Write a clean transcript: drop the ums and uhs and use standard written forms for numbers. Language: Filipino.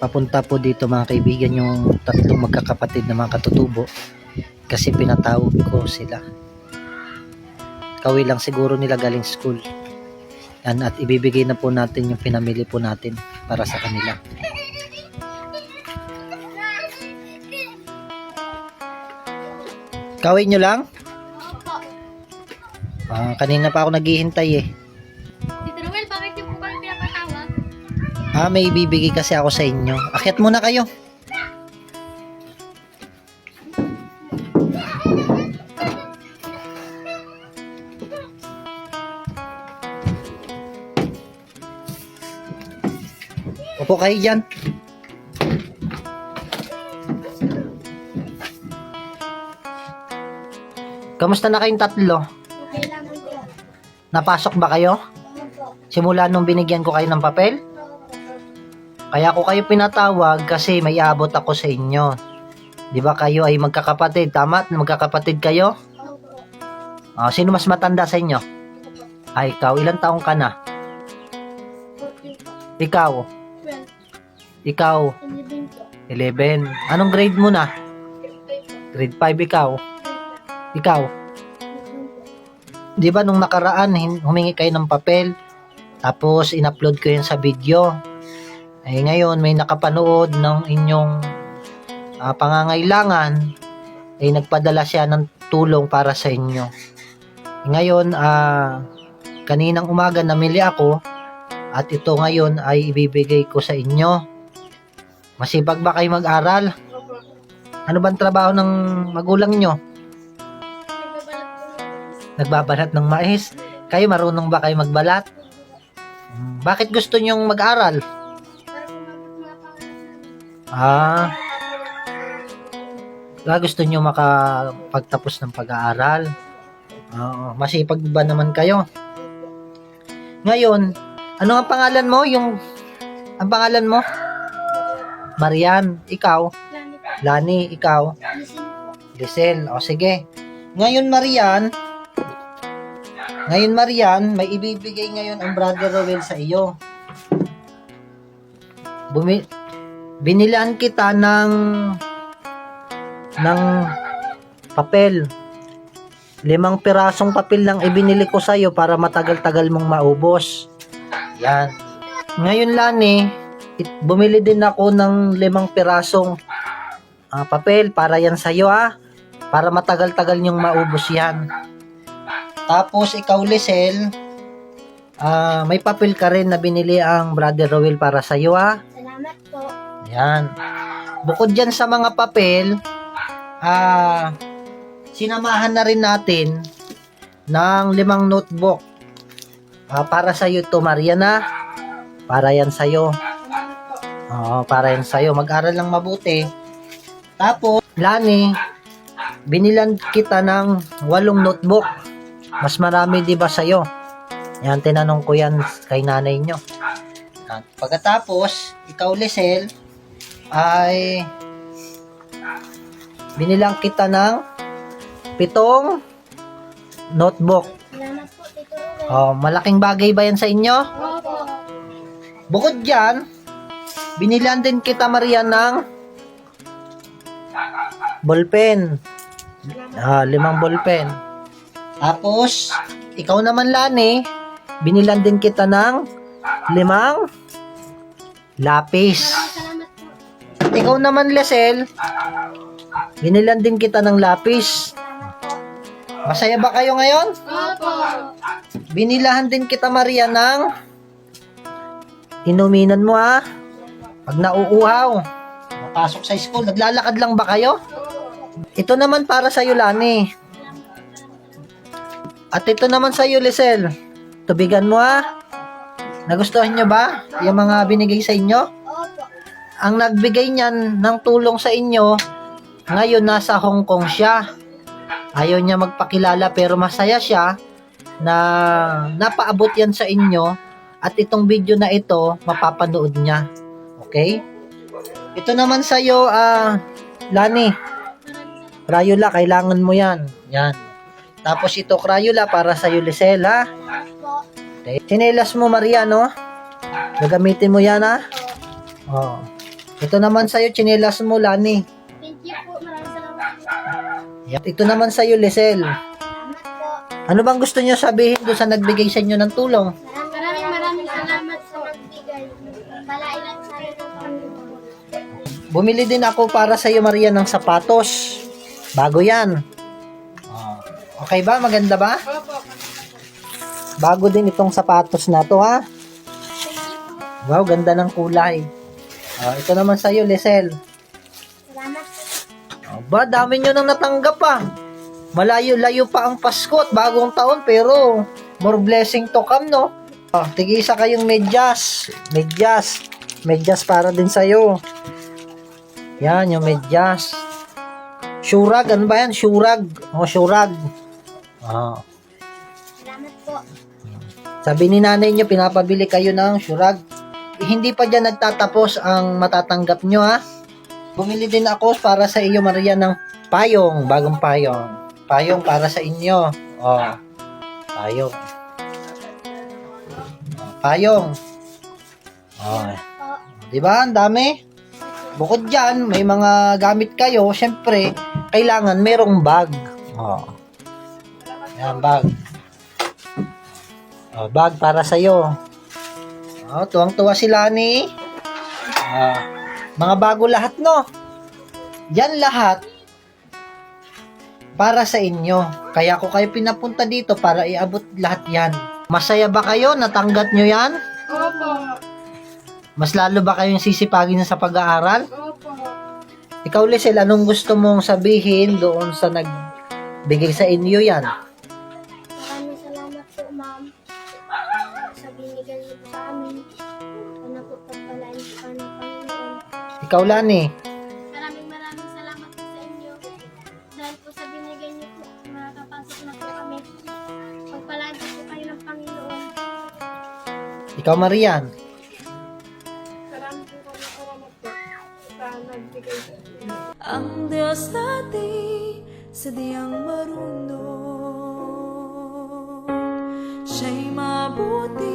Papunta po dito mga kaibigan yung tatlong magkakapatid na mga katutubo kasi pinatawag ko sila. Kawi lang siguro nila galing school. Yan, at ibibigay na po natin yung pinamili po natin para sa kanila. Kawin nyo lang? Kanina pa ako naghihintay eh. Tito Ruel, bakit yung po kami pinapatawag? May ibibigay kasi ako sa inyo. Akyat muna kayo. Upo kayo dyan. Kamusta na kayong tatlo? Okay lang po. Napasok ba kayo? Simula nung binigyan ko kayo ng papel? Kaya ako kayo pinatawag kasi may abot ako sa inyo. Di ba kayo ay magkakapatid? Tama? Magkakapatid kayo? Sino mas matanda sa inyo? Ay, ikaw. Ilang taong ka na? Ikaw? Ikaw? 11. Anong grade mo na? Grade 5 ikaw? Ikaw? Di ba nung nakaraan humingi kayo ng papel? Tapos in-upload ko yun sa video. Eh ngayon may nakapanood ng inyong pangangailangan, ay nagpadala siya ng tulong para sa inyo. Ngayon kaninang umaga namili ako at ito ngayon ay ibibigay ko sa inyo. Masipag ba kayo mag-aral? Ano bang trabaho ng magulang nyo? Nagbabalat ng mais. Kayo marunong ba kayo magbalat? Bakit gusto nyong mag-aral? Gusto nyo makapagtapos ng pag-aaral. Masipag ba naman kayo? Ngayon, ano ang pangalan mo? Ang pangalan mo? Marian. Ikaw? Lani. Ikaw? Lisel. O sige. Ngayon Marian, may ibibigay ngayon ang Brother Roel sa iyo. Binilan kita ng papel. 5 pirasong papel lang ibinili ko sa iyo para matagal-tagal mong maubos. Yan. Ngayon Lani, bumili din ako ng 5 pirasong papel para yan sa iyo para matagal-tagal niyong maubos yan. Tapos ikaw Lisel, may papel ka rin na binili ang Brother Roel para sa iyo Salamat po. Yan. Bukod dyan sa mga papel, sinamahan na rin natin ng 5 notebook. Para sa iyo to Mariana. Para yan sa iyo. Para yan sa iyo. Mag-aral lang mabuti. Tapos, Lani, binilan kita ng 8 notebook. Mas marami di ba sa'yo? Yan, tinanong ko yan kay nanay nyo. Pagkatapos, ikaw Lisel, ay binilang kita ng 7 notebook. Salamat po, Tito Ruel. Malaking bagay ba yan sa inyo? Opo. Bukod dyan, binilan din kita Maria ng ballpen. 5 ballpen. Tapos, ikaw naman Lani, binilan din kita ng 5 lapis. Salamat po. Ikaw naman Lisel, binilan din kita ng lapis. Masaya ba kayo ngayon? Opo. Binilahan din kita Maria ng inuminan mo pag nauuhaw. Pasok sa school, naglalakad lang ba kayo? Ito naman para sa iyo Lani. At ito naman sa iyo, Lisel. Tubigan mo Nagustuhan nyo ba yung mga binigay sa inyo? Opo. Ang nagbigay niyan ng tulong sa inyo, ngayon nasa Hong Kong siya. Ayaw niya magpakilala pero masaya siya na napaabot yan sa inyo at itong video na ito, mapapanood niya. Okay? Ito naman sa iyo, Lani. Crayola, kailangan mo yan. Yan. Tapos ito Crayola para sa iyo Lisel Okay. Sinelas mo Maria, no? Gagamitin mo yan Oo. Ito naman sa'yo, chinelas mo, Lani. Thank you po. Maraming salamat po. Yep. Ito naman sa'yo, Lisel. Salamat po. Ano bang gusto niyo sabihin doon sa nagbigay sa inyo ng tulong? Maraming salamat sa magbigay. Palailan sa akin ng Panginoon. Bumili din ako para sa iyo, Maria, ng sapatos. Bago yan. Okay ba? Maganda ba? Bago din itong sapatos na to, ha? Wow, ganda ng kulay. Ito naman sa iyo, Lisel. Salamat po. Ba, dami nyo nang natanggap, pa. Malayo-layo pa ang Pasko at bagong taon, pero more blessing to come, no? Tig-isa kayong medyas. Medyas para din sa'yo. Yan, yung medyas. Shurag, ano ba yan? Shurag. Shurag. Salamat po. Sabi ni nanay nyo, pinapabili kayo ng shurag. Hindi pa dyan nagtatapos ang matatanggap nyo, ha? Bumili din ako para sa iyo, Maria, ng payong. Bagong payong. Payong para sa inyo. Payong. Payong. Po. Diba? Ang dami. Bukod dyan, may mga gamit kayo. Siyempre, kailangan merong bag. Yan, bag. Bag para sa'yo. Tuwang-tuwa sila ni. Mga bago lahat, no? Yan lahat para sa inyo. Kaya ko kayo pinapunta dito para iabot lahat yan. Masaya ba kayo? Natanggap nyo yan? Opo. Mas lalo ba kayong sisipagin sa pag-aaral? Opo. Ikaw, Lisel, anong gusto mong sabihin doon sa nagbigay sa inyo yan? Maraming salamat po, ma'am. Sa binigay niyo po sa amin. Sana po pagpalain po ng Panginoon. Ikaw, Lani. Maraming salamat po sa inyo. Dahil po sa binigay niyo po, makakapasok na po kami. Pagpalain po kayo ng Panginoon. Ikaw, Marian. Maraming po salamat po sa nagbigay sa inyo. Ang Diyos natin sadyang marunong, siya'y mabuti